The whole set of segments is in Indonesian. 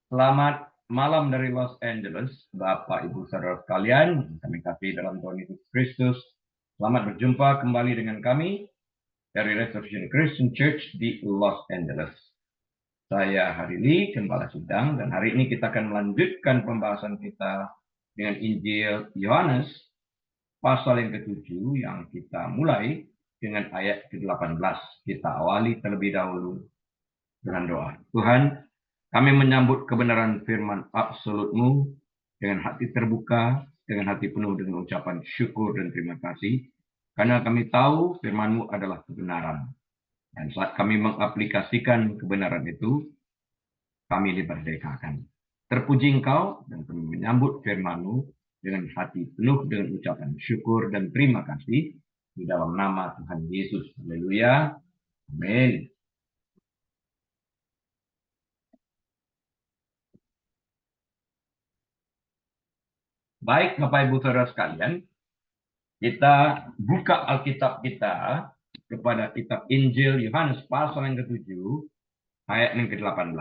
Selamat malam dari Los Angeles, Bapak Ibu Saudara sekalian, kami kasih dalam Tuhan Yesus Kristus. Selamat berjumpa kembali dengan kami dari Restoration Christian Church di Los Angeles. Saya Harili, Gembala Sidang, dan hari ini kita akan melanjutkan pembahasan kita dengan Injil Yohanes, pasal yang ke-7 yang kita mulai dengan ayat ke-18. Kita awali terlebih dahulu dengan doa. Tuhan, kami menyambut kebenaran firman absolut-Mu dengan hati terbuka, dengan hati penuh dengan ucapan syukur dan terima kasih. Karena kami tahu firman-Mu adalah kebenaran. Dan saat kami mengaplikasikan kebenaran itu, kami dimerdekakan. Terpuji Engkau dan kami menyambut firman-Mu dengan hati penuh dengan ucapan syukur dan terima kasih di dalam nama Tuhan Yesus. Haleluya. Amin. Baik, Bapak Ibu Saudara sekalian, kita buka Alkitab kita kepada kitab Injil Yohanes pasal yang ke-7 ayat yang ke-18.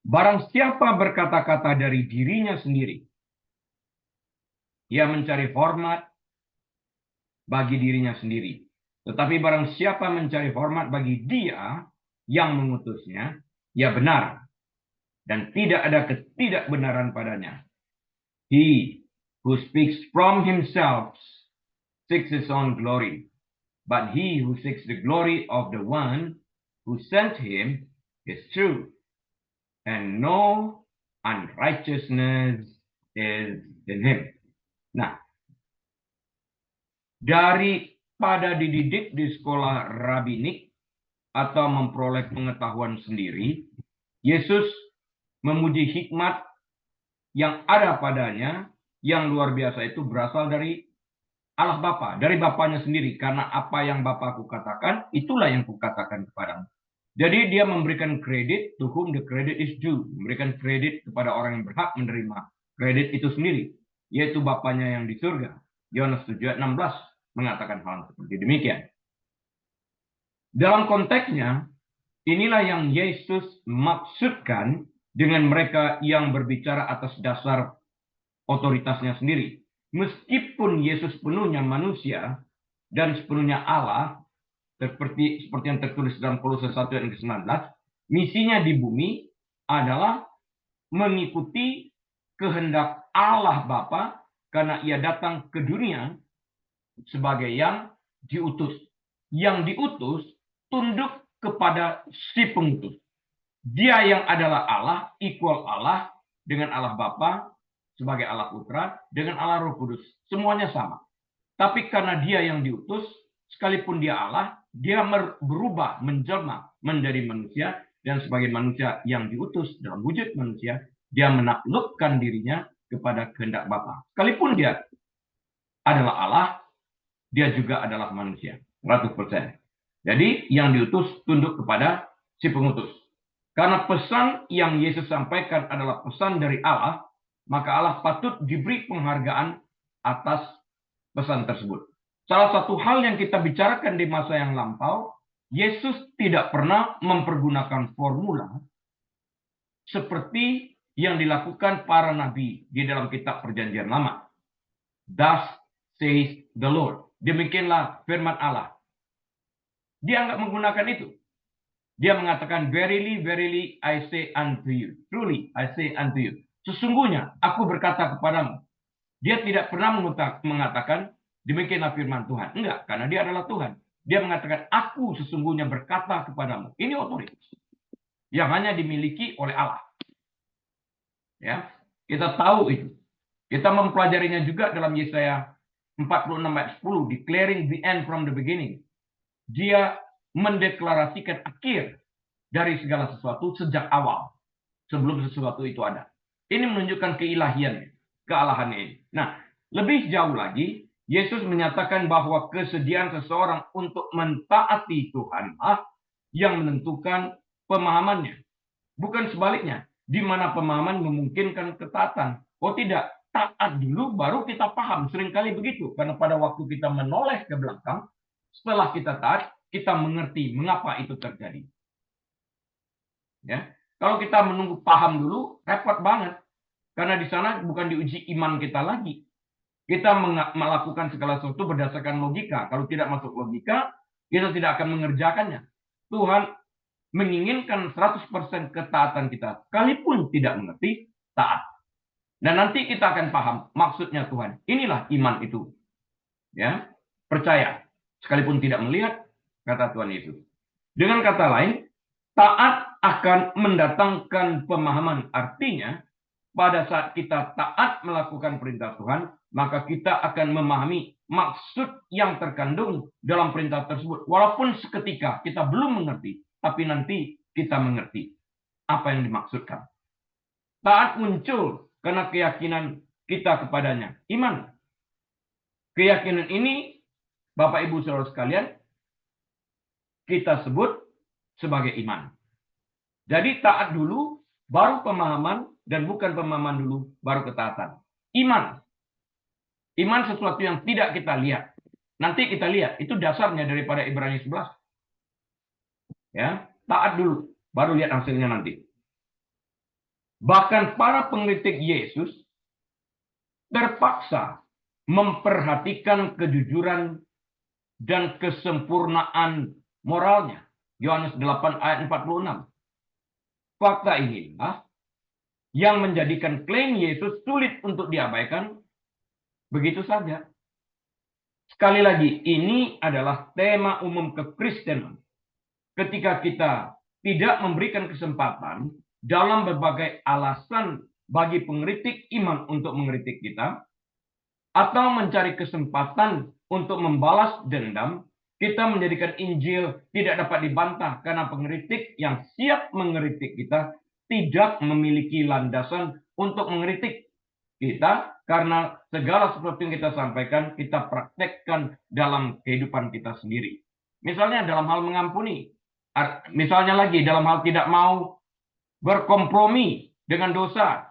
Barang siapa berkata-kata dari dirinya sendiri, ia mencari hormat bagi dirinya sendiri. Tetapi barang siapa mencari hormat bagi Dia yang mengutusnya, ia benar dan tidak ada ketidakbenaran padanya. He who speaks from himself seeks his own glory. But he who seeks the glory of the one who sent him is true, and no unrighteousness is in him. Nah, daripada dididik di sekolah rabinik atau memperoleh pengetahuan sendiri, Yesus memuji hikmat yang ada padanya, yang luar biasa itu berasal dari Allah Bapa, dari Bapaknya sendiri. Karena apa yang Bapakku katakan, itulah yang kukatakan kepadamu. Jadi dia memberikan kredit to whom the credit is due. Memberikan kredit kepada orang yang berhak menerima kredit itu sendiri, yaitu Bapaknya yang di surga. Yohanes 7:16 mengatakan hal seperti demikian. Dalam konteksnya, inilah yang Yesus maksudkan dengan mereka yang berbicara atas dasar otoritasnya sendiri. Meskipun Yesus penuhnya manusia dan sepenuhnya Allah, seperti yang tertulis dalam Kolose 1 ayat 19, misinya di bumi adalah mengikuti kehendak Allah Bapa karena ia datang ke dunia sebagai yang diutus. Yang diutus tunduk kepada si pengutus. Dia yang adalah Allah, equal Allah dengan Allah Bapa, sebagai Allah Putra, dengan Allah Roh Kudus. Semuanya sama. Tapi karena dia yang diutus, sekalipun dia Allah, dia berubah, menjelma menjadi manusia, dan sebagai manusia yang diutus dalam wujud manusia, dia menaklukkan dirinya kepada kehendak Bapa. Sekalipun dia adalah Allah, dia juga adalah manusia. 100%. Jadi yang diutus tunduk kepada si pengutus. Karena pesan yang Yesus sampaikan adalah pesan dari Allah, maka Allah patut diberi penghargaan atas pesan tersebut. Salah satu hal yang kita bicarakan di masa yang lampau, Yesus tidak pernah mempergunakan formula seperti yang dilakukan para nabi di dalam kitab Perjanjian Lama. Thus says the Lord. Demikianlah firman Allah. Dia nggak menggunakan itu. Dia mengatakan, verily, verily, I say unto you. Truly, I say unto you. Sesungguhnya, aku berkata kepadamu. Dia tidak pernah mengatakan, demikianlah firman Tuhan. Enggak, karena dia adalah Tuhan. Dia mengatakan, aku sesungguhnya berkata kepadamu. Ini otoritas yang hanya dimiliki oleh Allah. Ya, kita tahu itu. Kita mempelajarinya juga dalam Yesaya 46 ayat 10. Declaring the end from the beginning. Dia mendeklarasikan akhir dari segala sesuatu sejak awal, sebelum sesuatu itu ada. Ini menunjukkan keilahiannya, kealahannya ini. Nah, lebih jauh lagi, Yesus menyatakan bahwa kesediaan seseorang untuk mentaati Tuhanlah yang menentukan pemahamannya. Bukan sebaliknya, di mana pemahaman memungkinkan ketaatan. Oh tidak, taat dulu baru kita paham. Seringkali begitu, karena pada waktu kita menoleh ke belakang, setelah kita taat, kita mengerti mengapa itu terjadi. Ya, Kalau kita menunggu paham dulu, repot banget. Karena di sana bukan diuji iman kita lagi. Kita melakukan segala sesuatu berdasarkan logika. Kalau tidak masuk logika, kita tidak akan mengerjakannya. Tuhan menginginkan 100% ketaatan kita. Sekalipun tidak mengerti, taat. Dan nanti kita akan paham maksudnya Tuhan. Inilah iman itu. Ya, percaya. Sekalipun tidak melihat, kata Tuhan Yesus. Dengan kata lain, taat akan mendatangkan pemahaman. Artinya, pada saat kita taat melakukan perintah Tuhan, maka kita akan memahami maksud yang terkandung dalam perintah tersebut. Walaupun seketika kita belum mengerti, tapi nanti kita mengerti apa yang dimaksudkan. Taat muncul karena keyakinan kita kepadanya. Iman. Keyakinan ini, Bapak Ibu Saudara sekalian, kita sebut sebagai iman. Jadi taat dulu, baru pemahaman, dan bukan pemahaman dulu, baru ketaatan. Iman. Iman sesuatu yang tidak kita lihat. Nanti kita lihat, itu dasarnya daripada Ibrani 11. Ya, taat dulu, baru lihat hasilnya nanti. Bahkan para pengkritik Yesus terpaksa memperhatikan kejujuran dan kesempurnaan moralnya. Yohanes 8 ayat 46. Fakta inilah yang menjadikan klaim Yesus sulit untuk diabaikan begitu saja. Sekali lagi, ini adalah tema umum kekristenan. Ketika kita tidak memberikan kesempatan dalam berbagai alasan bagi pengkritik iman untuk mengkritik kita, atau mencari kesempatan untuk membalas dendam, kita menjadikan Injil tidak dapat dibantah karena pengkritik yang siap mengkritik kita tidak memiliki landasan untuk mengkritik kita, karena segala sesuatu yang kita sampaikan, kita praktekkan dalam kehidupan kita sendiri. Misalnya dalam hal mengampuni. Misalnya lagi dalam hal tidak mau berkompromi dengan dosa.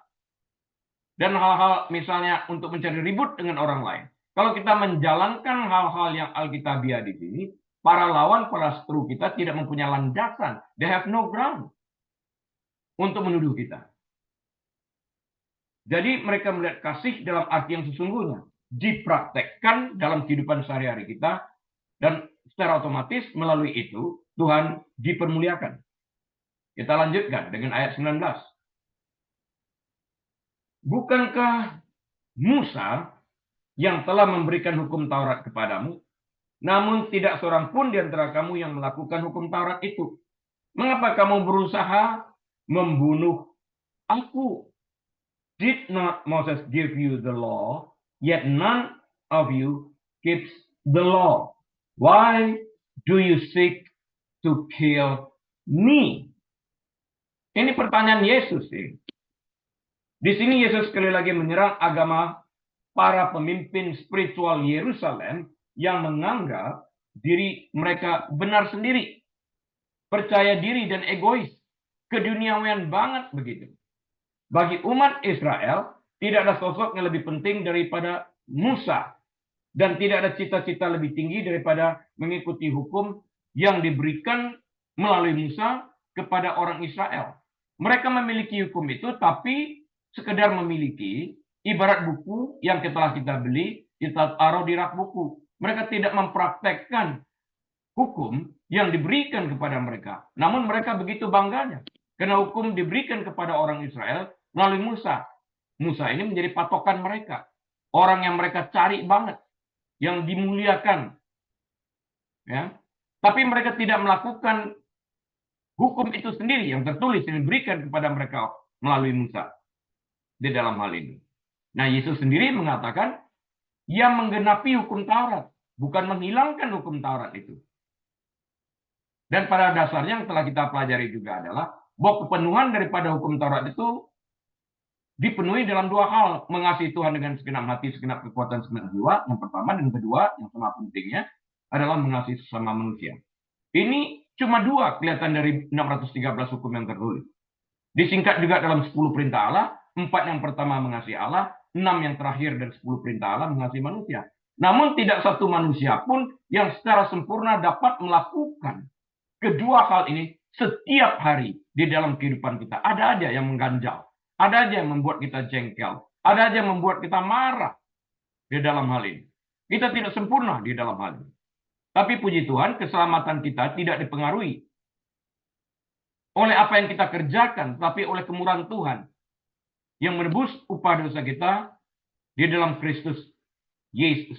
Dan hal-hal misalnya untuk mencari ribut dengan orang lain. Kalau kita menjalankan hal-hal yang alkitabiah di sini, para lawan, para seteru kita tidak mempunyai landasan. They have no ground untuk menuduh kita. Jadi mereka melihat kasih dalam arti yang sesungguhnya. Dipraktekkan dalam kehidupan sehari-hari kita. Dan secara otomatis melalui itu Tuhan dipermuliakan. Kita lanjutkan dengan ayat 19. Bukankah Musa yang telah memberikan hukum Taurat kepadamu, namun tidak seorang pun di antara kamu yang melakukan hukum Taurat itu? Mengapa kamu berusaha membunuh aku? Did not Moses give you the law, yet none of you keeps the law? Why do you seek to kill me? Ini pertanyaan Yesus. Di sini Yesus sekali lagi menyerang agama para pemimpin spiritual Yerusalem yang menganggap diri mereka benar sendiri, percaya diri dan egois, keduniawian banget begitu. Bagi umat Israel, tidak ada sosok yang lebih penting daripada Musa, dan tidak ada cita-cita lebih tinggi daripada mengikuti hukum yang diberikan melalui Musa kepada orang Israel. Mereka memiliki hukum itu, tapi sekedar memiliki, ibarat buku yang telah kita beli, kita taruh di rak buku. Mereka tidak mempraktekkan hukum yang diberikan kepada mereka. Namun mereka begitu bangganya. Karena hukum diberikan kepada orang Israel melalui Musa. Musa ini menjadi patokan mereka. Orang yang mereka cari banget. Yang dimuliakan. Ya. Tapi mereka tidak melakukan hukum itu sendiri yang tertulis yang diberikan kepada mereka melalui Musa. Di dalam hal ini. Nah, Yesus sendiri mengatakan, ia menggenapi hukum Taurat, bukan menghilangkan hukum Taurat itu. Dan pada dasarnya yang telah kita pelajari juga adalah bahwa kepenuhan daripada hukum Taurat itu dipenuhi dalam dua hal. Mengasihi Tuhan dengan segenap hati, segenap kekuatan, segenap jiwa. Yang pertama, dan kedua, yang sangat pentingnya adalah mengasihi sesama manusia. Ini cuma dua kelihatan dari 613 hukum yang tertulis. Disingkat juga dalam 10 perintah Allah. 4 yang pertama mengasihi Allah, 6 yang terakhir dan 10 perintah Allah mengasihi manusia. Namun tidak satu manusia pun yang secara sempurna dapat melakukan kedua hal ini setiap hari di dalam kehidupan kita. Ada aja yang mengganjal. Ada aja yang membuat kita jengkel. Ada aja yang membuat kita marah di dalam hal ini. Kita tidak sempurna di dalam hal ini. Tapi puji Tuhan, keselamatan kita tidak dipengaruhi oleh apa yang kita kerjakan, tapi oleh kemurahan Tuhan yang menebus upah dosa kita di dalam Kristus Yesus,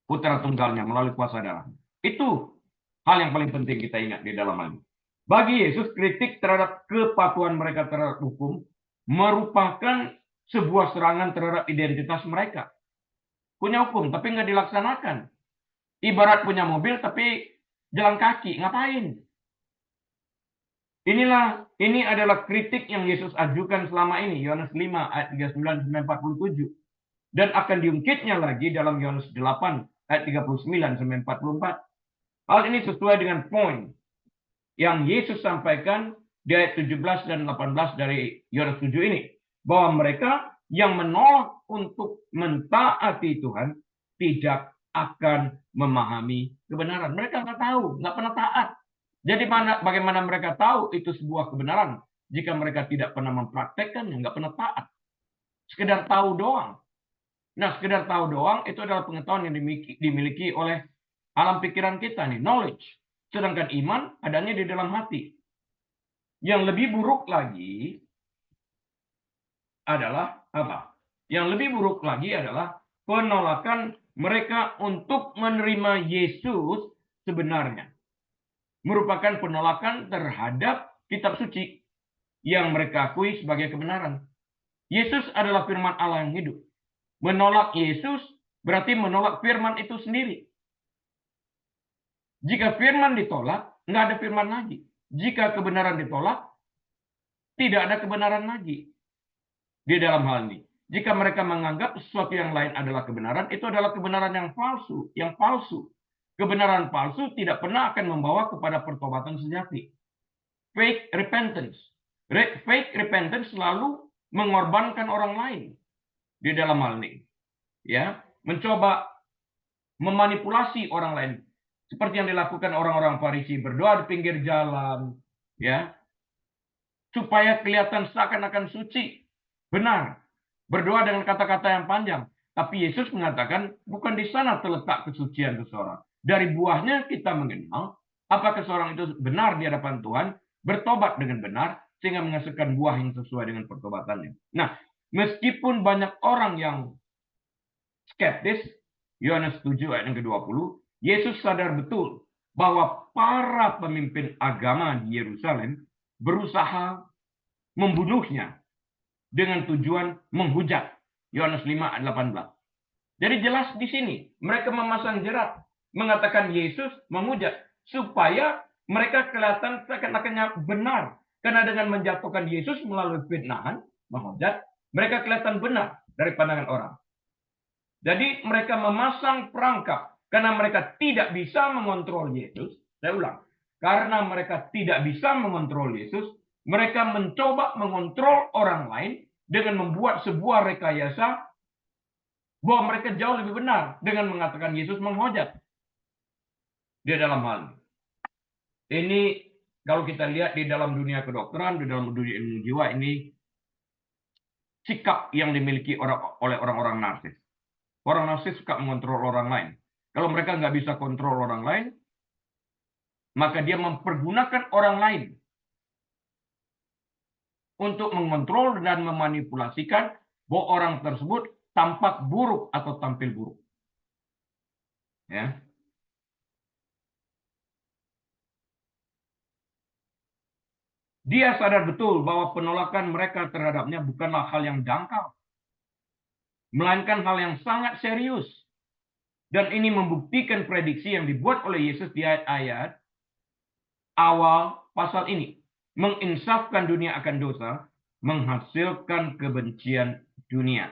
Putra Tunggalnya melalui kuasa darah. Itu hal yang paling penting kita ingat di dalam hal ini. Bagi Yesus, kritik terhadap kepatuhan mereka terhadap hukum merupakan sebuah serangan terhadap identitas mereka. Punya hukum, tapi nggak dilaksanakan. Ibarat punya mobil, tapi jalan kaki. Ngapain? Ini adalah kritik yang Yesus ajukan selama ini. Yohanes 5 ayat 39-47. Dan akan diungkitnya lagi dalam Yohanes 8 ayat 39-44. Hal ini sesuai dengan poin yang Yesus sampaikan di ayat 17 dan 18 dari Yohanes 7 ini. Bahwa mereka yang menolak untuk mentaati Tuhan tidak akan memahami kebenaran. Mereka nggak tahu, nggak pernah taat. Jadi bagaimana mereka tahu itu sebuah kebenaran jika mereka tidak pernah mempraktekkannya, nggak pernah taat. Sekedar tahu doang. Nah, sekedar tahu doang itu adalah pengetahuan yang dimiliki oleh alam pikiran kita nih, knowledge. Sedangkan iman adanya di dalam hati. Yang lebih buruk lagi adalah apa? Yang lebih buruk lagi adalah penolakan mereka untuk menerima Yesus sebenarnya. Merupakan penolakan terhadap kitab suci yang mereka akui sebagai kebenaran. Yesus adalah firman Allah yang hidup. Menolak Yesus berarti menolak firman itu sendiri. Jika firman ditolak, nggak ada firman lagi. Jika kebenaran ditolak, tidak ada kebenaran lagi di dalam hal ini. Jika mereka menganggap sesuatu yang lain adalah kebenaran, itu adalah kebenaran yang palsu. Kebenaran palsu tidak pernah akan membawa kepada pertobatan sejati. Fake repentance. Fake repentance selalu mengorbankan orang lain di dalam hal ini. Ya, mencoba memanipulasi orang lain. Seperti yang dilakukan orang-orang Farisi, berdoa di pinggir jalan, ya, supaya kelihatan seakan-akan suci. Benar. Berdoa dengan kata-kata yang panjang. Tapi Yesus mengatakan, bukan di sana terletak kesucian seseorang. Dari buahnya kita mengenal apakah seseorang itu benar di hadapan Tuhan, bertobat dengan benar, sehingga menghasilkan buah yang sesuai dengan pertobatannya. Nah, meskipun banyak orang yang skeptis, Yohanes 7 ayat yang ke-20, Yesus sadar betul bahwa para pemimpin agama di Yerusalem berusaha membunuhnya dengan tujuan menghujat. Yohanes 5 ayat 18. Jadi jelas di sini mereka memasang jerat mengatakan Yesus menghujat supaya mereka kelihatan seakan-akannya benar. Karena dengan menjatuhkan Yesus melalui fitnahan, menghujat, mereka kelihatan benar dari pandangan orang. Jadi mereka memasang perangkap karena mereka tidak bisa mengontrol Yesus. Saya ulang, karena mereka tidak bisa mengontrol Yesus, mereka mencoba mengontrol orang lain dengan membuat sebuah rekayasa bahwa mereka jauh lebih benar dengan mengatakan Yesus menghujat di dalam hal ini. Ini kalau kita lihat di dalam dunia kedokteran, di dalam dunia ilmu jiwa, ini sikap yang dimiliki oleh orang-orang narsis. Orang narsis suka mengontrol orang lain. Kalau mereka nggak bisa kontrol orang lain, maka dia mempergunakan orang lain untuk mengontrol dan memanipulasikan bahwa orang tersebut tampak buruk atau tampil buruk. Ya. Dia sadar betul bahwa penolakan mereka terhadapnya bukanlah hal yang dangkal, melainkan hal yang sangat serius. Dan ini membuktikan prediksi yang dibuat oleh Yesus di ayat-ayat awal pasal ini. Menginsafkan dunia akan dosa, menghasilkan kebencian dunia.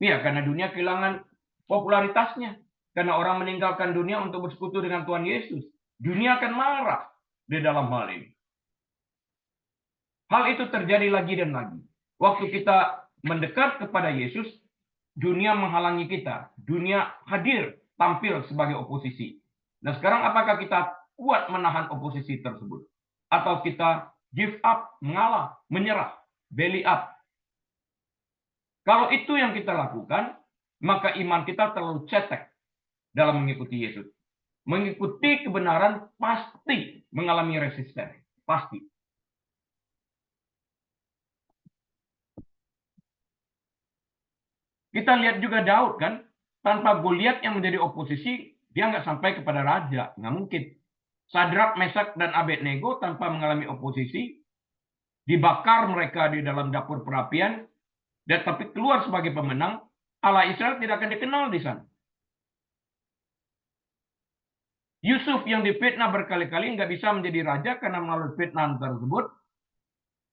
Ya, karena dunia kehilangan popularitasnya. Karena orang meninggalkan dunia untuk bersekutu dengan Tuhan Yesus. Dunia akan marah di dalam hal ini. Hal itu terjadi lagi dan lagi. Waktu kita mendekat kepada Yesus, dunia menghalangi kita. Dunia hadir, tampil sebagai oposisi. Nah sekarang apakah kita kuat menahan oposisi tersebut? atau kita give up, mengalah, menyerah, belly up. Kalau itu yang kita lakukan, maka iman kita terlalu cetek dalam mengikuti Yesus. Mengikuti kebenaran pasti mengalami resisten. Pasti. Kita lihat juga Daud kan, tanpa Goliat yang menjadi oposisi, dia nggak sampai kepada raja. Nggak mungkin. Sadrak, Mesak, dan Abednego tanpa mengalami oposisi, dibakar mereka di dalam dapur perapian, dan tapi keluar sebagai pemenang, Allah Israel tidak akan dikenal di sana. Yusuf yang difitnah berkali-kali nggak bisa menjadi raja karena melalui fitnah tersebut,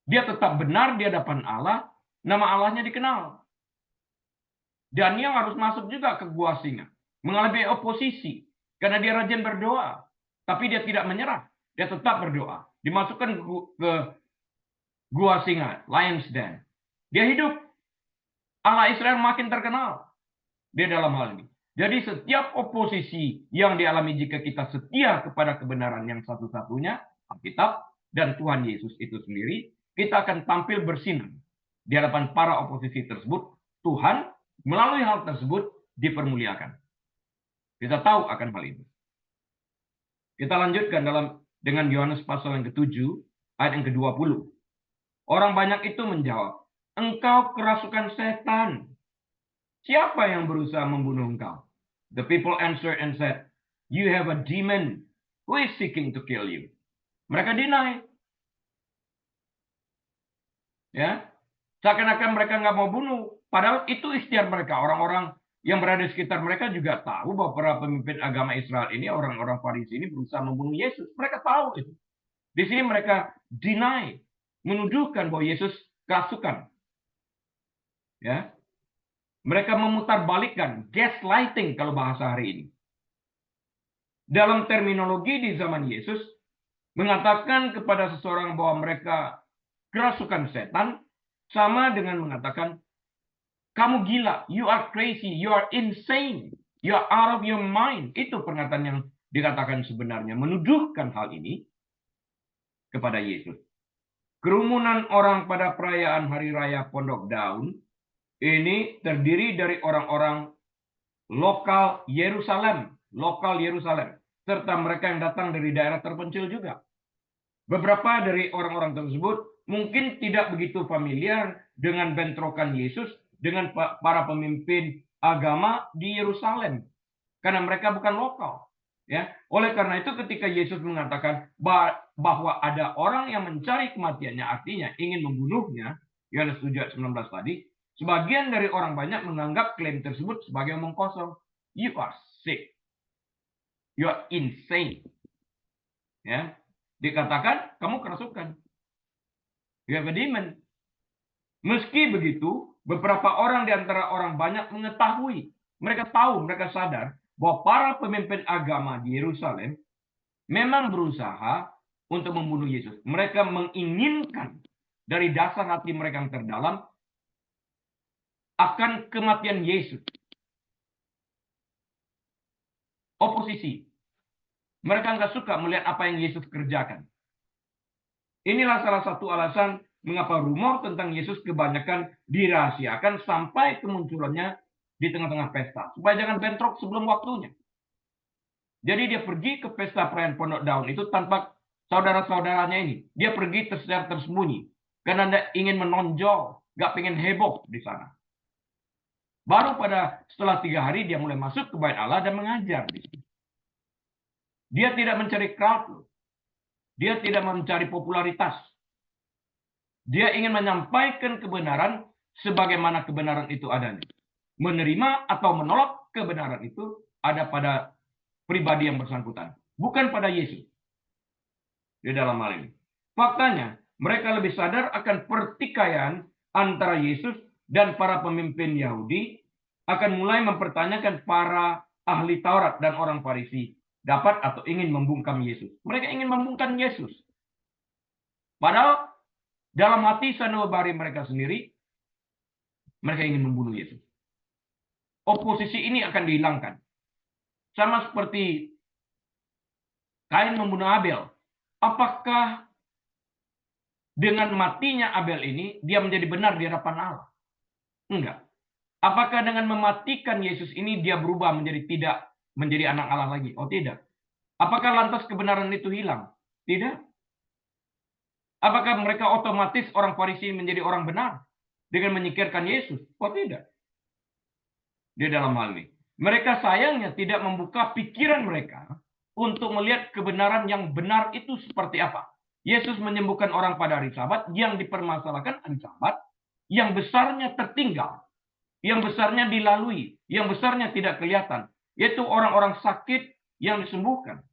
dia tetap benar di hadapan Allah, nama Allahnya dikenal. Daniel harus masuk juga ke gua singa, mengalami oposisi karena dia rajin berdoa, tapi dia tidak menyerah, dia tetap berdoa. Dimasukkan ke gua singa, lion's den. Dia hidup. Allah Israel makin terkenal di dalam hal ini. Jadi setiap oposisi yang dialami jika kita setia kepada kebenaran yang satu-satunya, Alkitab dan Tuhan Yesus itu sendiri, kita akan tampil bersinar di hadapan para oposisi tersebut. Tuhan melalui hal tersebut dipermuliakan. Kita tahu akan hal itu. Kita lanjutkan dengan Yohanes pasal yang ke-7 ayat yang ke-20. Orang banyak itu menjawab, "Engkau kerasukan setan. Siapa yang berusaha membunuh engkau?" The people answered and said, "You have a demon who is seeking to kill you." Mereka deny. Ya, seakan-akan mereka nggak mau bunuh. Padahal itu ikhtiar mereka. Orang-orang yang berada di sekitar mereka juga tahu bahwa para pemimpin agama Israel ini, orang-orang Farisi ini berusaha membunuh Yesus. Mereka tahu itu. Di sini mereka deny, menuduhkan bahwa Yesus kerasukan. Ya, mereka memutarbalikkan, gaslighting kalau bahasa hari ini. Dalam terminologi di zaman Yesus, mengatakan kepada seseorang bahwa mereka kerasukan setan, sama dengan mengatakan, kamu gila, you are crazy, you are insane, you are out of your mind. Itu pernyataan yang dikatakan sebenarnya, menuduhkan hal ini kepada Yesus. Kerumunan orang pada perayaan Hari Raya Pondok Daun ini terdiri dari orang-orang lokal Yerusalem, serta mereka yang datang dari daerah terpencil juga. Beberapa dari orang-orang tersebut mungkin tidak begitu familiar dengan bentrokan Yesus dengan para pemimpin agama di Yerusalem, karena mereka bukan lokal. Ya, oleh karena itu ketika Yesus mengatakan bahwa ada orang yang mencari kematiannya, artinya ingin membunuhnya, Yohanes 7 ayat 19 tadi, sebagian dari orang banyak menganggap klaim tersebut sebagai omong kosong. You are sick. You are insane. Ya, dikatakan kamu kerasukan. You have a demon. Meski begitu, beberapa orang di antara orang banyak mengetahui, mereka tahu, mereka sadar bahwa para pemimpin agama di Yerusalem memang berusaha untuk membunuh Yesus. Mereka menginginkan dari dasar hati mereka yang terdalam akan kematian Yesus. Oposisi. Mereka nggak suka melihat apa yang Yesus kerjakan. Inilah salah satu alasan mengapa rumor tentang Yesus kebanyakan dirahasiakan sampai kemunculannya di tengah-tengah pesta. Supaya jangan bentrok sebelum waktunya. Jadi dia pergi ke pesta perayaan Pondok Daun itu tanpa saudara-saudaranya ini. Dia pergi secara tersembunyi. Karena dia ingin menonjol. Gak pengen heboh di sana. Baru setelah 3 hari dia mulai masuk ke bait Allah dan mengajar di sini. Dia tidak mencari crowd. Dia tidak mencari popularitas. Dia ingin menyampaikan kebenaran sebagaimana kebenaran itu adanya. Menerima atau menolak kebenaran itu ada pada pribadi yang bersangkutan, bukan pada Yesus. Di dalam hal ini, faktanya mereka lebih sadar akan pertikaian antara Yesus dan para pemimpin Yahudi, akan mulai mempertanyakan para ahli Taurat dan orang Farisi dapat atau ingin membungkam Yesus. Mereka ingin membungkam Yesus. Padahal dalam hati sanubari mereka sendiri, mereka ingin membunuh Yesus. Oposisi ini akan dihilangkan. Sama seperti Kain membunuh Abel. Apakah dengan matinya Abel ini, dia menjadi benar di hadapan Allah? Enggak. Apakah dengan mematikan Yesus ini, dia berubah menjadi tidak menjadi anak Allah lagi? Oh tidak. Apakah lantas kebenaran itu hilang? Tidak. Apakah mereka otomatis orang Farisi menjadi orang benar dengan menyingkirkan Yesus? Oh tidak. Di dalam hal ini, mereka sayangnya tidak membuka pikiran mereka untuk melihat kebenaran yang benar itu seperti apa. Yesus menyembuhkan orang pada hari Sabat, yang dipermasalahkan hari Sabat, yang besarnya tertinggal, yang besarnya dilalui, yang besarnya tidak kelihatan, yaitu orang-orang sakit yang disembuhkan.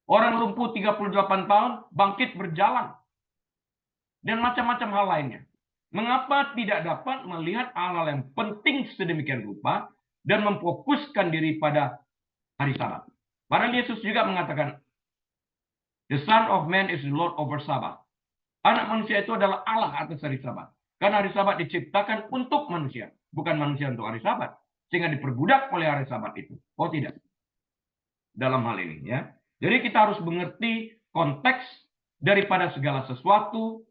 Orang lumpuh 38 tahun bangkit berjalan. Dan macam-macam hal lainnya. Mengapa tidak dapat melihat hal-hal yang penting sedemikian rupa dan memfokuskan diri pada hari Sabat? Padahal Yesus juga mengatakan, The Son of Man is the Lord over Sabat. Anak manusia itu adalah Allah atas hari Sabat. Karena hari Sabat diciptakan untuk manusia, bukan manusia untuk hari Sabat. Sehingga diperbudak oleh hari Sabat itu. Oh tidak. Dalam hal ini ya. Jadi kita harus mengerti konteks daripada segala sesuatu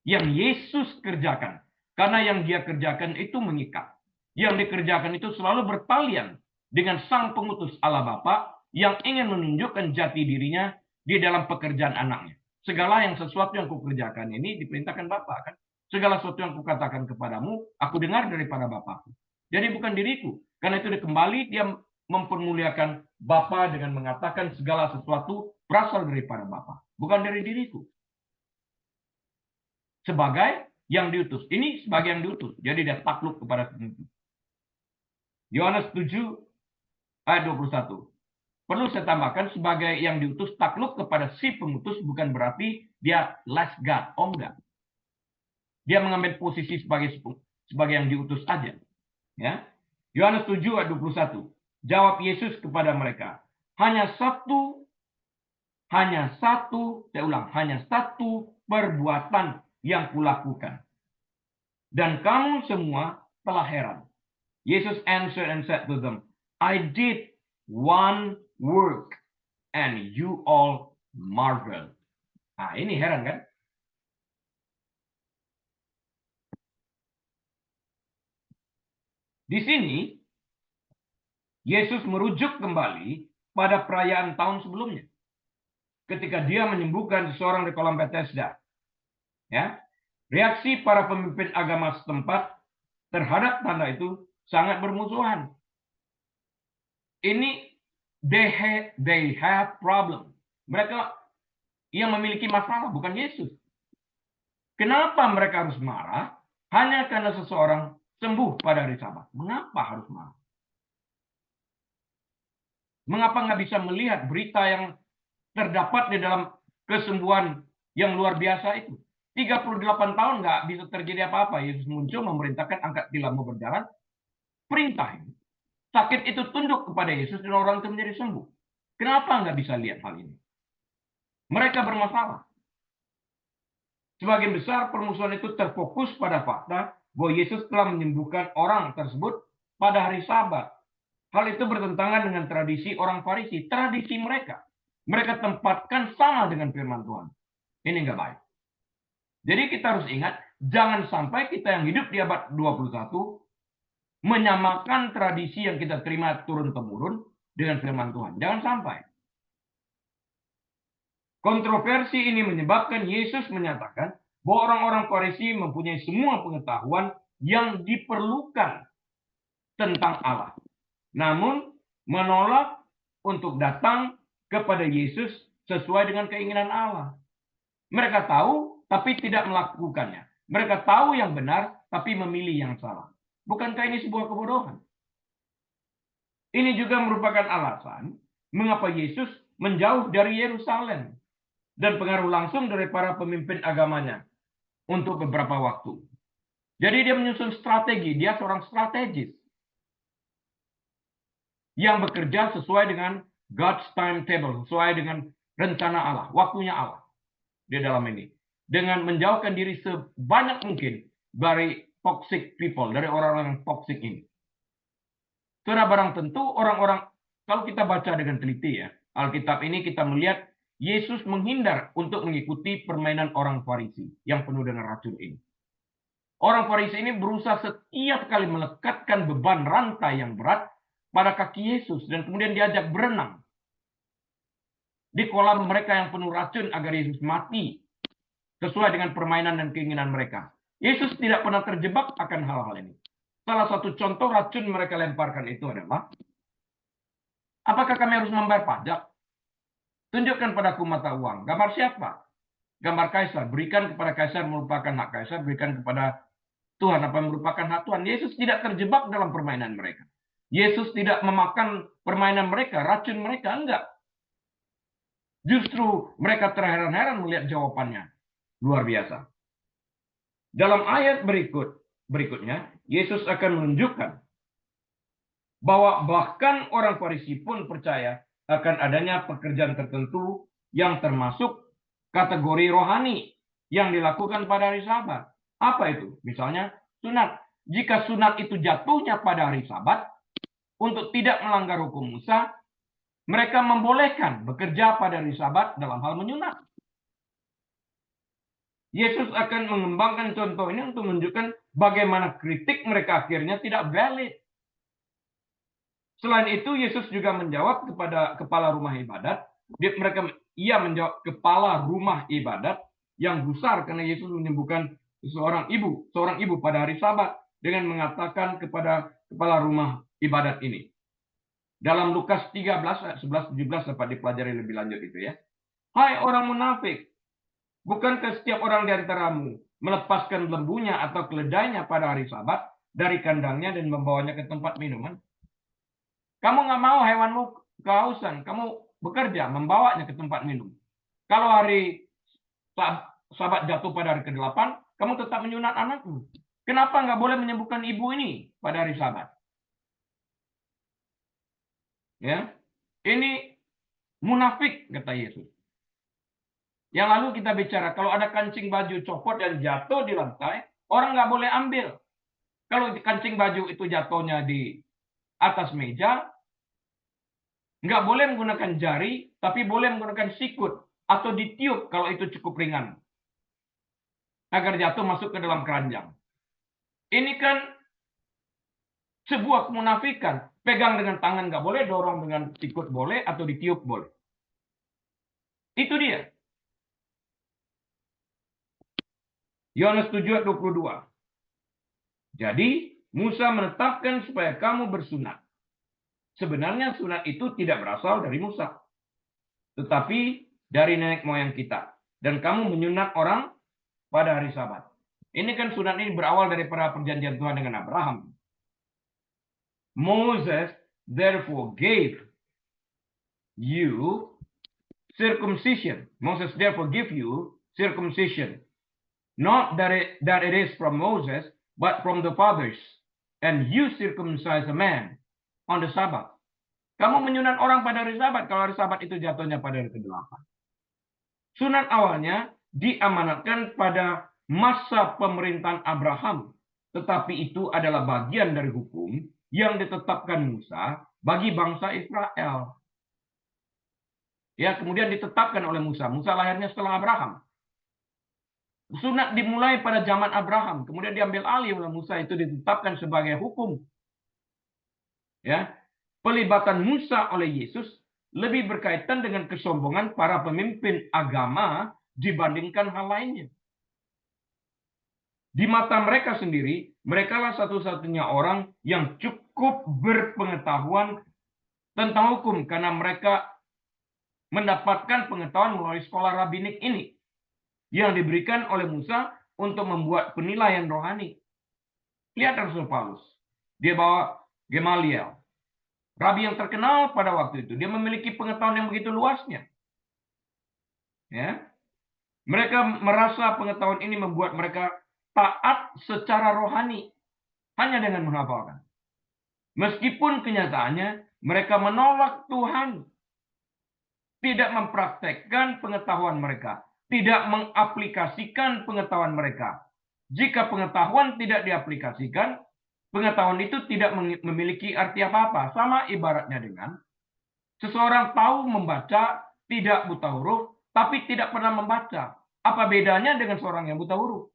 yang Yesus kerjakan. Karena yang dia kerjakan itu mengikat. Yang dikerjakan itu selalu bertalian dengan Sang Pengutus Allah Bapa yang ingin menunjukkan jati dirinya di dalam pekerjaan anaknya. Segala yang sesuatu yang kukerjakan ini diperintahkan Bapa kan. Segala sesuatu yang kukatakan kepadamu, aku dengar daripada Bapa. Jadi bukan diriku. Karena itu kembali dia mempermuliakan Bapa dengan mengatakan segala sesuatu berasal daripada Bapa, bukan dari diriku. Sebagai yang diutus. Ini sebagai yang diutus. Jadi dia takluk kepada pengutus. Yohanes 7 ayat 21. Perlu saya tambahkan, sebagai yang diutus takluk kepada si pengutus bukan berarti dia less God. Oh enggak. Dia mengambil posisi sebagai yang diutus aja. Ya. Yohanes 7 ayat 21. Jawab Yesus kepada mereka, hanya satu, saya ulang, hanya satu perbuatan yang kulakukan. Dan kamu semua telah heran. Jesus answered and said to them, I did one work and you all marveled. Nah, ini heran kan? Di sini, Yesus merujuk kembali pada perayaan tahun sebelumnya. Ketika dia menyembuhkan seseorang di kolam Bethesda. Ya, reaksi para pemimpin agama setempat terhadap tanda itu sangat bermusuhan. Ini they have problem. Mereka yang memiliki masalah, bukan Yesus. Kenapa mereka harus marah? Hanya karena seseorang sembuh pada hari Sabat. Mengapa harus marah? Mengapa nggak bisa melihat berita yang terdapat di dalam kesembuhan yang luar biasa itu? 38 tahun nggak bisa terjadi apa-apa. Yesus muncul memerintahkan angkat tilammu berjalan. Perintah ini. Sakit itu tunduk kepada Yesus dan orang itu menjadi sembuh. Kenapa nggak bisa lihat hal ini? Mereka bermasalah. Sebagian besar permusuhan itu terfokus pada fakta bahwa Yesus telah menyembuhkan orang tersebut pada hari Sabat. Hal itu bertentangan dengan tradisi orang Farisi, tradisi mereka. Mereka tempatkan sama dengan firman Tuhan. Ini nggak baik. Jadi kita harus ingat, jangan sampai kita yang hidup di abad 21 menyamakan tradisi yang kita terima turun-temurun dengan firman Tuhan. Jangan sampai. Kontroversi ini menyebabkan Yesus menyatakan bahwa orang-orang Farisi mempunyai semua pengetahuan yang diperlukan tentang Allah. Namun menolak untuk datang kepada Yesus sesuai dengan keinginan Allah. Mereka tahu tapi tidak melakukannya. Mereka tahu yang benar tapi memilih yang salah. Bukankah ini sebuah kebodohan? Ini juga merupakan alasan mengapa Yesus menjauh dari Yerusalem dan pengaruh langsung dari para pemimpin agamanya untuk beberapa waktu. Jadi dia menyusun strategi, dia seorang strategis yang bekerja sesuai dengan God's timetable, sesuai dengan rencana Allah, waktunya Allah di dalam ini. Dengan menjauhkan diri sebanyak mungkin dari toxic people, dari orang-orang yang toxic ini. Karena barang tentu orang-orang, kalau kita baca dengan teliti ya, Alkitab ini kita melihat Yesus menghindar untuk mengikuti permainan orang Farisi yang penuh dengan racun ini. Orang Farisi ini berusaha setiap kali melekatkan beban rantai yang berat pada kaki Yesus dan kemudian diajak berenang di kolam mereka yang penuh racun agar Yesus mati sesuai dengan permainan dan keinginan mereka. Yesus tidak pernah terjebak akan hal-hal ini. Salah satu contoh racun mereka lemparkan itu adalah, apakah kami harus membayar pajak? Tunjukkan padaku mata uang. Gambar siapa? Gambar Kaisar. Berikan kepada Kaisar merupakan hak Kaisar, berikan kepada Tuhan apa yang merupakan hak Tuhan. Yesus tidak terjebak dalam permainan mereka. Yesus tidak memakan permainan mereka, racun mereka, enggak. Justru mereka terheran-heran melihat jawabannya. Luar biasa. Dalam ayat berikutnya, Yesus akan menunjukkan bahwa bahkan orang Farisi pun percaya akan adanya pekerjaan tertentu yang termasuk kategori rohani yang dilakukan pada hari Sabat. Apa itu? Misalnya sunat. Jika sunat itu jatuhnya pada hari Sabat, untuk tidak melanggar hukum Musa, mereka membolehkan bekerja pada hari Sabat dalam hal menyunat. Yesus akan mengembangkan contoh ini untuk menunjukkan bagaimana kritik mereka akhirnya tidak valid. Selain itu, Yesus juga menjawab kepada kepala rumah ibadat. Ia menjawab kepala rumah ibadat yang gusar karena Yesus menyembuhkan seorang ibu pada hari Sabat dengan mengatakan kepada kepala rumah ibadat ini. Dalam Lukas 13 ayat 11-17 dapat dipelajari lebih lanjut itu ya. Hai orang munafik, bukankah setiap orang di antaramu melepaskan lembunya atau keledainya pada hari Sabat dari kandangnya dan membawanya ke tempat minuman? Kamu nggak mau hewanmu kehausan, kamu bekerja membawanya ke tempat minum. Kalau hari Sabat jatuh pada hari ke-8, kamu tetap menyunat anakmu. Kenapa nggak boleh menyembuhkan ibu ini pada hari Sabat? Ya, ini munafik kata Yesus. Yang lalu kita bicara kalau ada kancing baju copot dan jatuh di lantai, orang nggak boleh ambil. Kalau kancing baju itu jatuhnya di atas meja, nggak boleh menggunakan jari, tapi boleh menggunakan sikut atau ditiup kalau itu cukup ringan, agar jatuh masuk ke dalam keranjang. Ini kan sebuah kemunafikan. Pegang dengan tangan nggak boleh, dorong dengan sikut boleh, atau ditiup boleh. Itu dia. Yohanes 7:22. Jadi Musa menetapkan supaya kamu bersunat. Sebenarnya sunat itu tidak berasal dari Musa, tetapi dari nenek moyang kita. Dan kamu menyunat orang pada hari Sabat. Ini kan sunat ini berawal daripada perjanjian Tuhan dengan Abraham. Moses therefore gave you circumcision. Moses therefore give you circumcision. Not that it is from Moses, but from the fathers. And you circumcise a man on the Sabbath. Kamu menyunat orang pada hari Sabat, kalau hari Sabat itu jatuhnya pada hari ke-8. Sunat awalnya diamanatkan pada masa pemerintahan Abraham, tetapi itu adalah bagian dari hukum yang ditetapkan Musa bagi bangsa Israel. Ya, kemudian ditetapkan oleh Musa. Musa lahirnya setelah Abraham. Sunat dimulai pada zaman Abraham, kemudian diambil alih oleh Musa, itu ditetapkan sebagai hukum. Ya, pelibatan Musa oleh Yesus lebih berkaitan dengan kesombongan para pemimpin agama dibandingkan hal lainnya. Di mata mereka sendiri, merekalah satu-satunya orang yang cukup berpengetahuan tentang hukum karena mereka mendapatkan pengetahuan melalui sekolah rabbinik ini yang diberikan oleh Musa untuk membuat penilaian rohani. Lihat Rasul Paulus. Dia bawa Gamaliel, rabi yang terkenal pada waktu itu. Dia memiliki pengetahuan yang begitu luasnya. Ya. Mereka merasa pengetahuan ini membuat mereka taat secara rohani hanya dengan menghafalkan. Meskipun kenyataannya mereka menolak Tuhan, tidak mempraktekkan pengetahuan mereka, tidak mengaplikasikan pengetahuan mereka. Jika pengetahuan tidak diaplikasikan, pengetahuan itu tidak memiliki arti apa-apa. Sama ibaratnya dengan seseorang tahu membaca tidak buta huruf, tapi tidak pernah membaca. Apa bedanya dengan seorang yang buta huruf?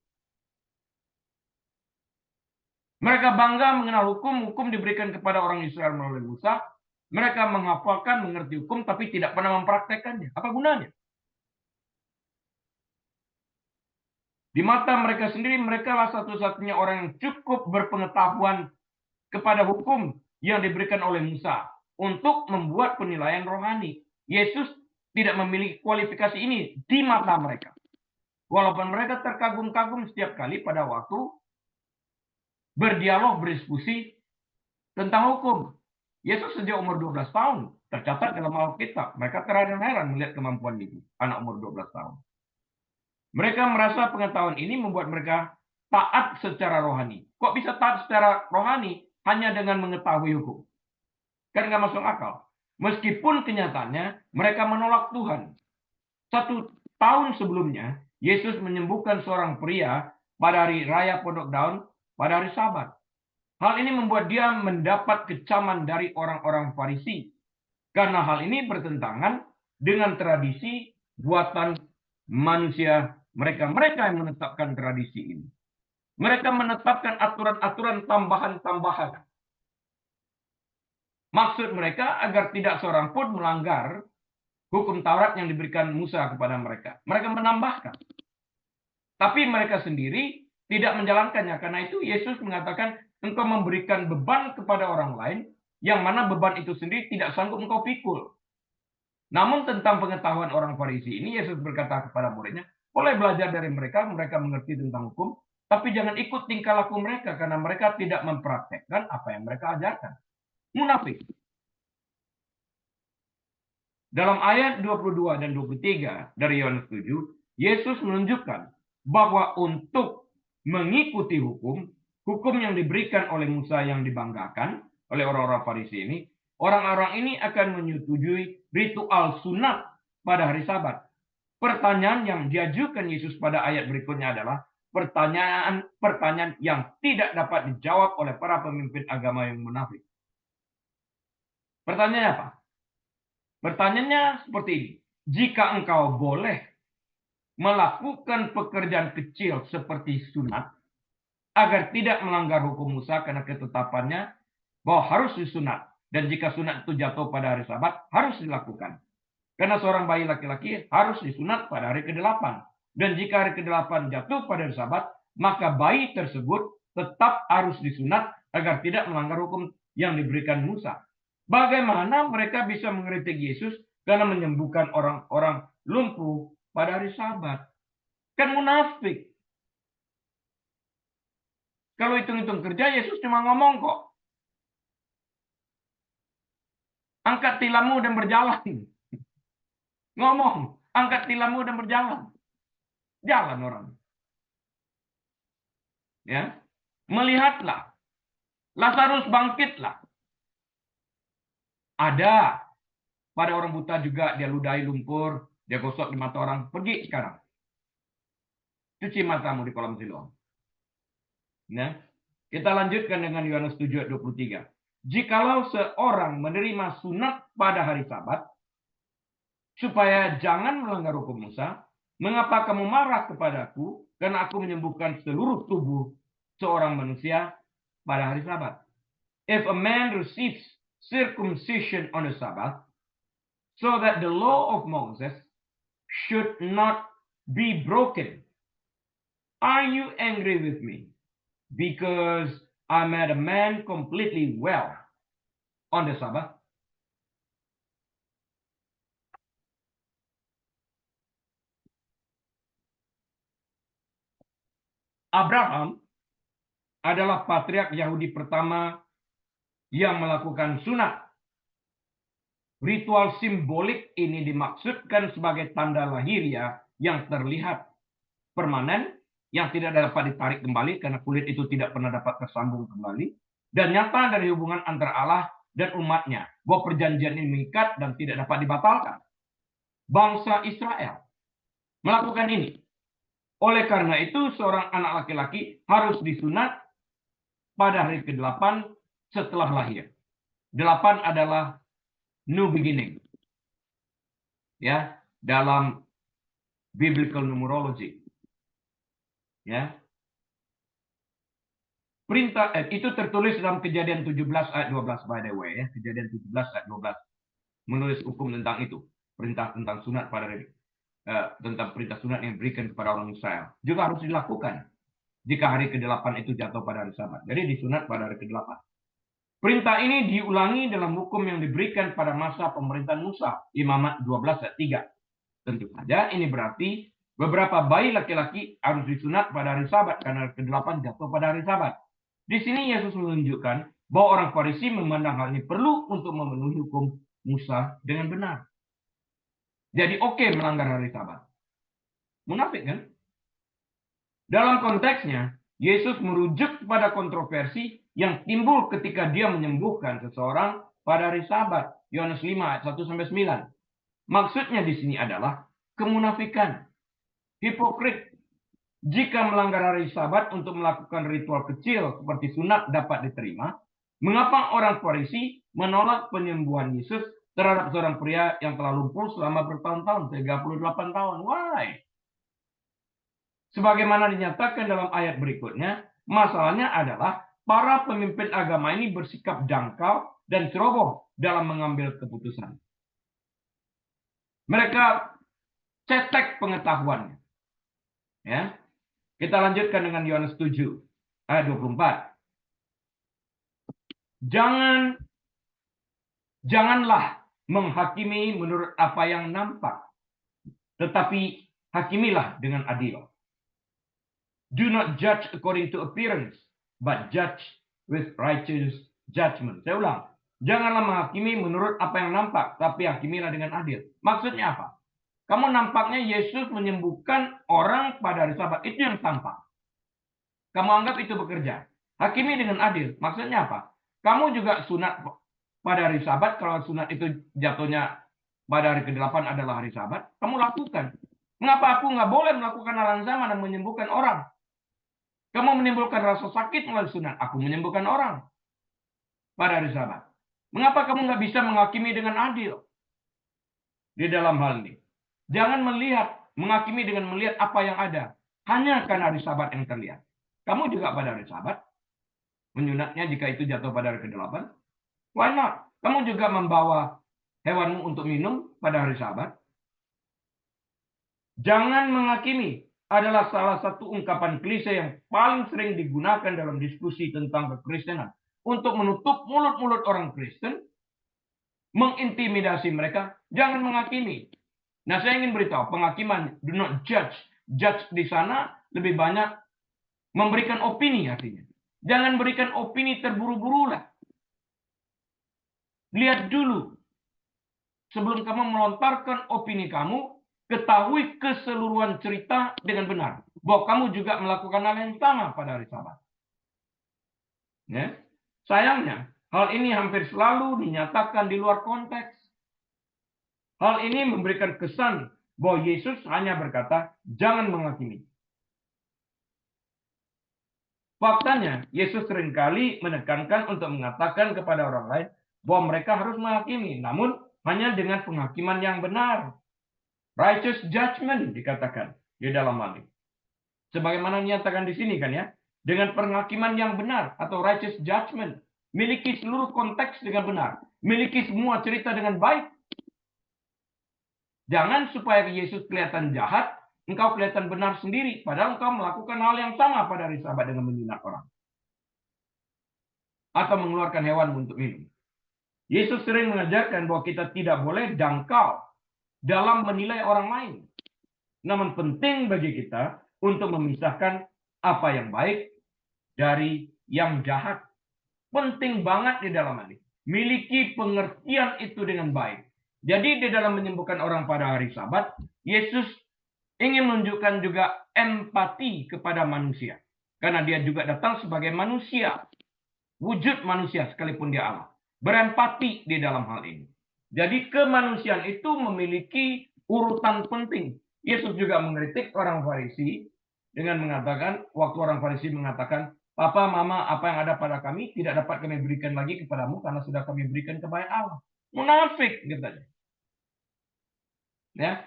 Mereka bangga mengenal hukum, hukum diberikan kepada orang Israel melalui Musa. Mereka menghafalkan, mengerti hukum, tapi tidak pernah mempraktekannya. Apa gunanya? Di mata mereka sendiri, mereka lah satu-satunya orang yang cukup berpengetahuan kepada hukum yang diberikan oleh Musa untuk membuat penilaian rohani. Yesus tidak memiliki kualifikasi ini di mata mereka. Walaupun mereka terkagum-kagum setiap kali pada waktu berdialog, berdiskusi tentang hukum. Yesus sejak umur 12 tahun tercatat dalam Alkitab. Mereka terheran-heran melihat kemampuan itu, anak umur 12 tahun. Mereka merasa pengetahuan ini membuat mereka taat secara rohani. Kok bisa taat secara rohani hanya dengan mengetahui hukum? Kan nggak masuk akal. Meskipun kenyataannya mereka menolak Tuhan. 1 tahun sebelumnya, Yesus menyembuhkan seorang pria pada hari raya Pondok Daun pada hari Sabat. Hal ini membuat dia mendapat kecaman dari orang-orang Farisi. Karena hal ini bertentangan dengan tradisi buatan manusia mereka yang menetapkan tradisi ini. Mereka menetapkan aturan-aturan tambahan-tambahan. Maksud mereka agar tidak seorang pun melanggar hukum Taurat yang diberikan Musa kepada mereka. Mereka menambahkan. Tapi mereka sendiri tidak menjalankannya. Karena itu Yesus mengatakan, engkau memberikan beban kepada orang lain, yang mana beban itu sendiri tidak sanggup engkau pikul. Namun tentang pengetahuan orang Farisi ini, Yesus berkata kepada muridnya, boleh belajar dari mereka, mereka mengerti tentang hukum, tapi jangan ikut tingkah laku mereka, karena mereka tidak mempraktekkan apa yang mereka ajarkan. Munafik. Dalam ayat 22 dan 23 dari Yohanes 7, Yesus menunjukkan bahwa untuk mengikuti hukum yang diberikan oleh Musa yang dibanggakan oleh orang-orang Farisi ini, orang-orang ini akan menyetujui ritual sunat pada hari Sabat. Pertanyaan yang diajukan Yesus pada ayat berikutnya adalah pertanyaan yang tidak dapat dijawab oleh para pemimpin agama yang munafik. Pertanyaannya apa? Pertanyaannya seperti ini. Jika engkau boleh melakukan pekerjaan kecil seperti sunat, agar tidak melanggar hukum Musa karena ketetapannya bahwa harus disunat. Dan jika sunat itu jatuh pada hari Sabat, harus dilakukan. Karena seorang bayi laki-laki harus disunat pada hari ke-8. Dan jika hari ke-8 jatuh pada hari Sabat, maka bayi tersebut tetap harus disunat agar tidak melanggar hukum yang diberikan Musa. Bagaimana mereka bisa mengkritik Yesus karena menyembuhkan orang-orang lumpuh pada hari Sabat? Kan munafik. Kalau hitung-hitung kerja, Yesus cuma ngomong kok. Angkat tilammu dan berjalan. Ngomong, angkat tilammu dan berjalan. Jalan orang. Ya, melihatlah. Lazarus bangkitlah. Ada pada orang buta juga, dia ludahi lumpur, dia gosok di mata orang. Pergi sekarang. Cuci matamu di kolam Siloam. Nah, kita lanjutkan dengan Yohanes 7 ayat 23. Jikalau seorang menerima sunat pada hari Sabat, supaya jangan melanggar hukum Musa, mengapa kamu marah kepadaku karena aku menyembuhkan seluruh tubuh seorang manusia pada hari Sabat? If a man receives circumcision on the Sabbath, so that the law of Moses should not be broken, are you angry with me because I made a man completely well on the Sabbath? Abraham adalah patriark Yahudi pertama yang melakukan sunat. Ritual simbolik ini dimaksudkan sebagai tanda lahiriah yang terlihat permanen, yang tidak dapat ditarik kembali karena kulit itu tidak pernah dapat tersambung kembali, dan nyata dari hubungan antara Allah dan umatnya, bahwa perjanjian ini mengikat dan tidak dapat dibatalkan. Bangsa Israel melakukan ini. Oleh karena itu, seorang anak laki-laki harus disunat pada hari ke-8 setelah lahir. 8 adalah new beginning. ya dalam biblical numerology. Ya. Perintah itu tertulis dalam Kejadian 17 ayat 12 by the way, ya. Kejadian 17 ayat 12 menulis hukum tentang itu, perintah tentang sunat pada tentang perintah sunat yang diberikan kepada orang Israel juga harus dilakukan jika hari ke-8 itu jatuh pada hari Sabat. Jadi disunat pada hari ke-8. Perintah ini diulangi dalam hukum yang diberikan pada masa pemerintahan Musa, Imamat 12 ayat 3. Tentu saja ini berarti beberapa bayi laki-laki harus disunat pada hari Sabat karena hari ke-8 jatuh pada hari Sabat. Di sini Yesus menunjukkan bahwa orang Farisi memandang hal ini perlu untuk memenuhi hukum Musa dengan benar. Jadi oke melanggar hari Sabat. Munafik kan? Dalam konteksnya, Yesus merujuk pada kontroversi yang timbul ketika dia menyembuhkan seseorang pada hari Sabat. Yohanes 5 ayat 1-9. Maksudnya di sini adalah kemunafikan, hipokrit. Jika melanggar hari Sabat untuk melakukan ritual kecil seperti sunat dapat diterima, mengapa orang Farisi menolak penyembuhan Yesus terhadap seorang pria yang telah lumpuh selama bertahun-tahun, 38 tahun? Why? Sebagaimana dinyatakan dalam ayat berikutnya, masalahnya adalah para pemimpin agama ini bersikap dangkal dan ceroboh dalam mengambil keputusan. Mereka cetek pengetahuannya. Ya. Kita lanjutkan dengan Yohanes 7 ayat 24. Janganlah menghakimi menurut apa yang nampak, tetapi hakimilah dengan adil. Do not judge according to appearance, but judge with righteous judgment. Saya ulang. Janganlah menghakimi menurut apa yang nampak, tapi hakimilah dengan adil. Maksudnya apa? Kamu nampaknya Yesus menyembuhkan orang pada hari Sabat. Itu yang tampak. Kamu anggap itu bekerja. Hakimi dengan adil. Maksudnya apa? Kamu juga sunat pada hari Sabat. Kalau sunat itu jatuhnya pada hari ke-8 adalah hari Sabat. Kamu lakukan. Mengapa aku nggak boleh melakukan hal yang sama dan menyembuhkan orang? Kamu menimbulkan rasa sakit melalui sunat. Aku menyembuhkan orang pada hari Sabat. Mengapa kamu nggak bisa menghakimi dengan adil di dalam hal ini? Jangan menghakimi dengan melihat apa yang ada. Hanya karena hari Sabat yang terlihat. Kamu juga pada hari Sabat menyunatnya jika itu jatuh pada hari ke-8. Why not? Kamu juga membawa hewanmu untuk minum pada hari Sabat. Jangan menghakimi adalah salah satu ungkapan klise yang paling sering digunakan dalam diskusi tentang kekristenan untuk menutup mulut-mulut orang Kristen, mengintimidasi mereka. Jangan menghakimi. Nah, saya ingin beritahu, penghakiman, do not judge. Judge di sana lebih banyak memberikan opini artinya. Jangan berikan opini terburu-buru lah. Lihat dulu. Sebelum kamu melontarkan opini kamu, ketahui keseluruhan cerita dengan benar. Bahwa kamu juga melakukan hal yang sama pada hari Sabat. Ya. Sayangnya, hal ini hampir selalu dinyatakan di luar konteks. Hal ini memberikan kesan bahwa Yesus hanya berkata, jangan menghakimi. Faktanya, Yesus seringkali menekankan untuk mengatakan kepada orang lain bahwa mereka harus menghakimi, namun hanya dengan penghakiman yang benar. Righteous judgment dikatakan di dalam hal ini. Sebagaimana dinyatakan di sini kan ya, dengan penghakiman yang benar atau righteous judgment, miliki seluruh konteks dengan benar, miliki semua cerita dengan baik. Jangan supaya Yesus kelihatan jahat, engkau kelihatan benar sendiri, padahal engkau melakukan hal yang sama pada hari Sabat dengan menyunat orang. Atau mengeluarkan hewan untuk minum. Yesus sering mengajarkan bahwa kita tidak boleh dangkal dalam menilai orang lain. Namun penting bagi kita untuk memisahkan apa yang baik dari yang jahat. Penting banget di dalam hal ini. Miliki pengertian itu dengan baik. Jadi di dalam menyembuhkan orang pada hari Sabat, Yesus ingin menunjukkan juga empati kepada manusia. Karena dia juga datang sebagai manusia. Wujud manusia sekalipun dia Allah. Berempati di dalam hal ini. Jadi kemanusiaan itu memiliki urutan penting. Yesus juga mengkritik orang Farisi dengan mengatakan, waktu orang Farisi mengatakan, Papa, Mama, apa yang ada pada kami tidak dapat kami berikan lagi kepadamu karena sudah kami berikan kepada Allah. Munafik, katanya. Ya,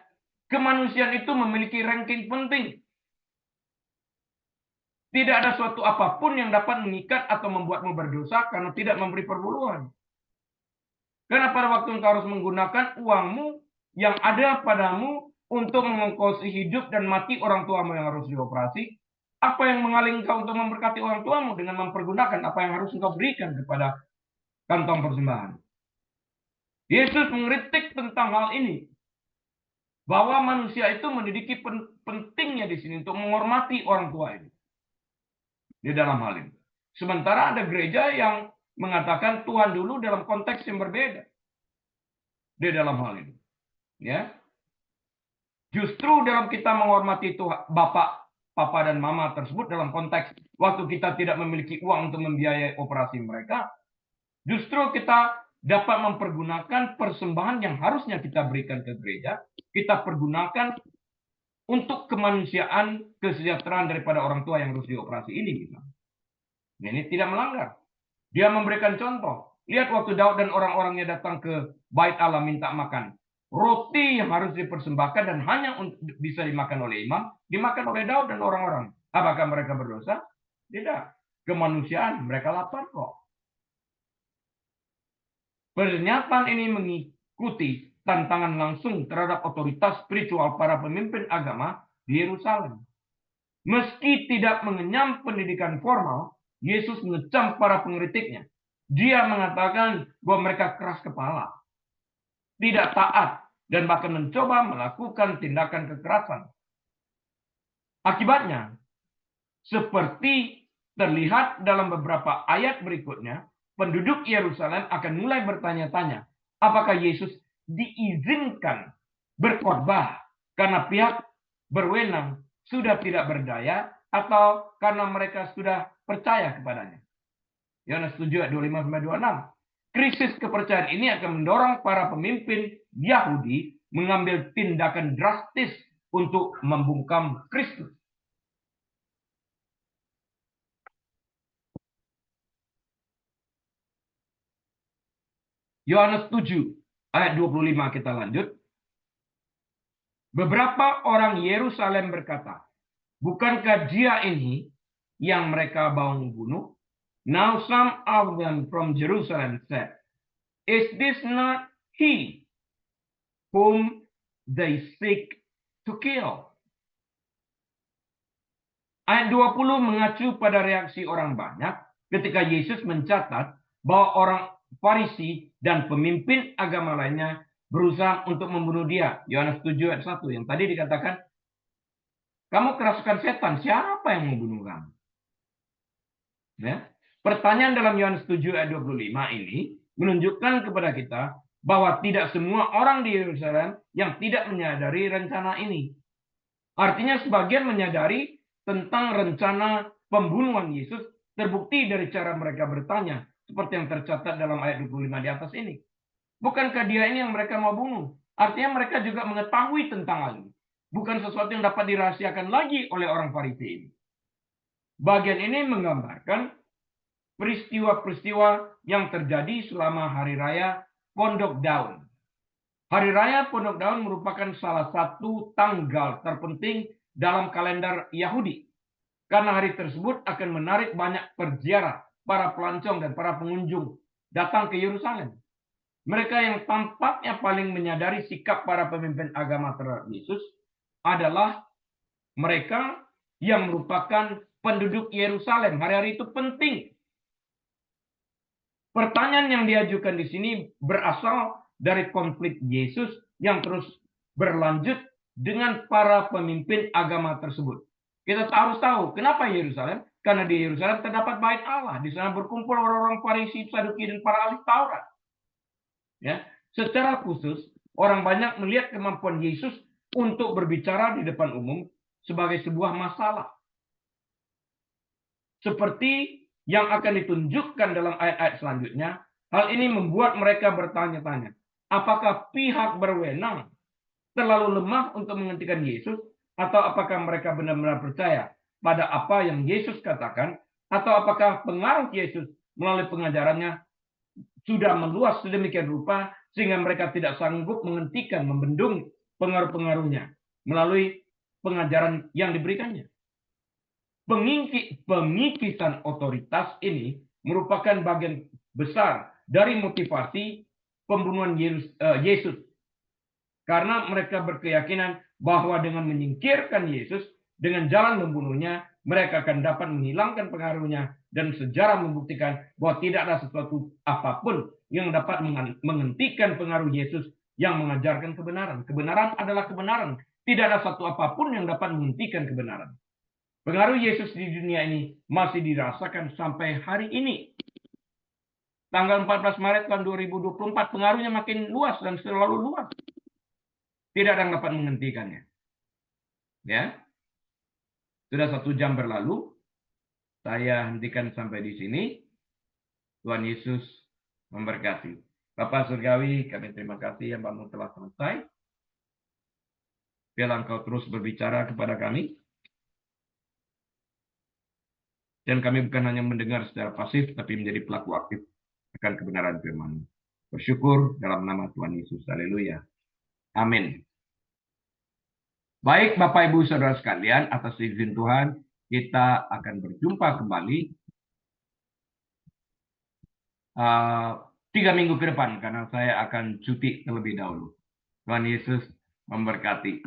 kemanusiaan itu memiliki ranking penting. Tidak ada suatu apapun yang dapat mengikat atau membuatmu berdosa karena tidak memberi perpuluhan. Karena pada waktu engkau harus menggunakan uangmu yang ada padamu untuk mengongkosi hidup dan mati orang tuamu yang harus dioperasi, apa yang menghalangi engkau untuk memberkati orang tuamu dengan mempergunakan apa yang harus engkau berikan kepada kantong persembahan? Yesus mengkritik tentang hal ini, bahwa manusia itu mendidiki pentingnya di sini untuk menghormati orang tua ini. Di dalam hal ini. Sementara ada gereja yang mengatakan Tuhan dulu dalam konteks yang berbeda. Di dalam hal ini. Ya. Justru dalam kita menghormati Tuhan, Bapak, Papa, dan Mama tersebut dalam konteks waktu kita tidak memiliki uang untuk membiayai operasi mereka, justru kita dapat mempergunakan persembahan yang harusnya kita berikan ke gereja, kita pergunakan untuk kemanusiaan, kesejahteraan daripada orang tua yang harus dioperasi ini. Ini tidak melanggar. Dia memberikan contoh. Lihat waktu Daud dan orang-orangnya datang ke bait Allah minta makan. Roti yang harus dipersembahkan dan hanya bisa dimakan oleh imam, dimakan oleh Daud dan orang-orang. Apakah mereka berdosa? Tidak. Kemanusiaan, mereka lapar kok. Pernyataan ini mengikuti tantangan langsung terhadap otoritas spiritual para pemimpin agama di Yerusalem. Meski tidak mengenyam pendidikan formal, Yesus mengecam para pengkritiknya. Dia mengatakan bahwa mereka keras kepala, tidak taat, dan bahkan mencoba melakukan tindakan kekerasan. Akibatnya, seperti terlihat dalam beberapa ayat berikutnya, penduduk Yerusalem akan mulai bertanya-tanya, apakah Yesus diizinkan berkhotbah karena pihak berwenang sudah tidak berdaya atau karena mereka sudah percaya kepadanya. Yohanes 7 ayat 25-26. Krisis kepercayaan ini akan mendorong para pemimpin Yahudi mengambil tindakan drastis untuk membungkam Kristus. Yohanes 7 ayat 25 kita lanjut. Beberapa orang Yerusalem berkata, bukankah dia ini yang mereka bawa membunuh? Now some of them from Jerusalem said, is this not he whom they seek to kill? Ayat 20 mengacu pada reaksi orang banyak ketika Yesus mencatat bahwa orang Farisi dan pemimpin agama lainnya berusaha untuk membunuh dia. Yohanes 7 ayat 1 yang tadi dikatakan, kamu kerasukan setan, siapa yang membunuh kamu? Ya. Pertanyaan dalam Yohanes 7 ayat 25 ini menunjukkan kepada kita bahwa tidak semua orang di Yerusalem yang tidak menyadari rencana ini. Artinya sebagian menyadari tentang rencana pembunuhan Yesus terbukti dari cara mereka bertanya, seperti yang tercatat dalam ayat 25 di atas ini. Bukankah dia ini yang mereka mau bunuh? Artinya mereka juga mengetahui tentang hal ini. Bukan sesuatu yang dapat dirahasiakan lagi oleh orang Farisi ini. Bagian ini menggambarkan peristiwa-peristiwa yang terjadi selama Hari Raya Pondok Daun. Hari Raya Pondok Daun merupakan salah satu tanggal terpenting dalam kalender Yahudi. Karena hari tersebut akan menarik banyak peziarah, para pelancong dan para pengunjung datang ke Yerusalem. Mereka yang tampaknya paling menyadari sikap para pemimpin agama terhadap Yesus adalah mereka yang merupakan penduduk Yerusalem. Hari-hari itu penting. Pertanyaan yang diajukan di sini berasal dari konflik Yesus yang terus berlanjut dengan para pemimpin agama tersebut. Kita harus tahu kenapa Yerusalem? Karena di Yerusalem terdapat bait Allah. Di sana berkumpul orang-orang Farisi, Saduki, dan para ahli Taurat. Ya, secara khusus orang banyak melihat kemampuan Yesus untuk berbicara di depan umum sebagai sebuah masalah. Seperti yang akan ditunjukkan dalam ayat-ayat selanjutnya, hal ini membuat mereka bertanya-tanya, apakah pihak berwenang terlalu lemah untuk menghentikan Yesus, atau apakah mereka benar-benar percaya pada apa yang Yesus katakan, atau apakah pengaruh Yesus melalui pengajarannya sudah meluas sedemikian rupa sehingga mereka tidak sanggup menghentikan, membendung pengaruh-pengaruhnya melalui pengajaran yang diberikannya. Pengikisan otoritas ini merupakan bagian besar dari motivasi pembunuhan Yesus. Karena mereka berkeyakinan bahwa dengan menyingkirkan Yesus, dengan jalan membunuhnya, mereka akan dapat menghilangkan pengaruhnya, dan sejarah membuktikan bahwa tidak ada sesuatu apapun yang dapat menghentikan pengaruh Yesus yang mengajarkan kebenaran. Kebenaran adalah kebenaran. Tidak ada satu apapun yang dapat menghentikan kebenaran. Pengaruh Yesus di dunia ini masih dirasakan sampai hari ini. Tanggal 14 Maret tahun 2024, pengaruhnya makin luas dan selalu luas. Tidak ada yang dapat menghentikannya. Ya, sudah 1 jam berlalu. Saya hentikan sampai di sini. Tuhan Yesus memberkati. Bapak Surgawi, kami terima kasih yang Bapak telah selesai. Biarlah Engkau terus berbicara kepada kami. Dan kami bukan hanya mendengar secara pasif, tapi menjadi pelaku aktif akan kebenaran firman. Bersyukur dalam nama Tuhan Yesus. Haleluya. Amin. Baik Bapak Ibu Saudara sekalian, atas izin Tuhan, kita akan berjumpa kembali 3 minggu ke depan, karena saya akan cuti terlebih dahulu. Tuhan Yesus memberkati.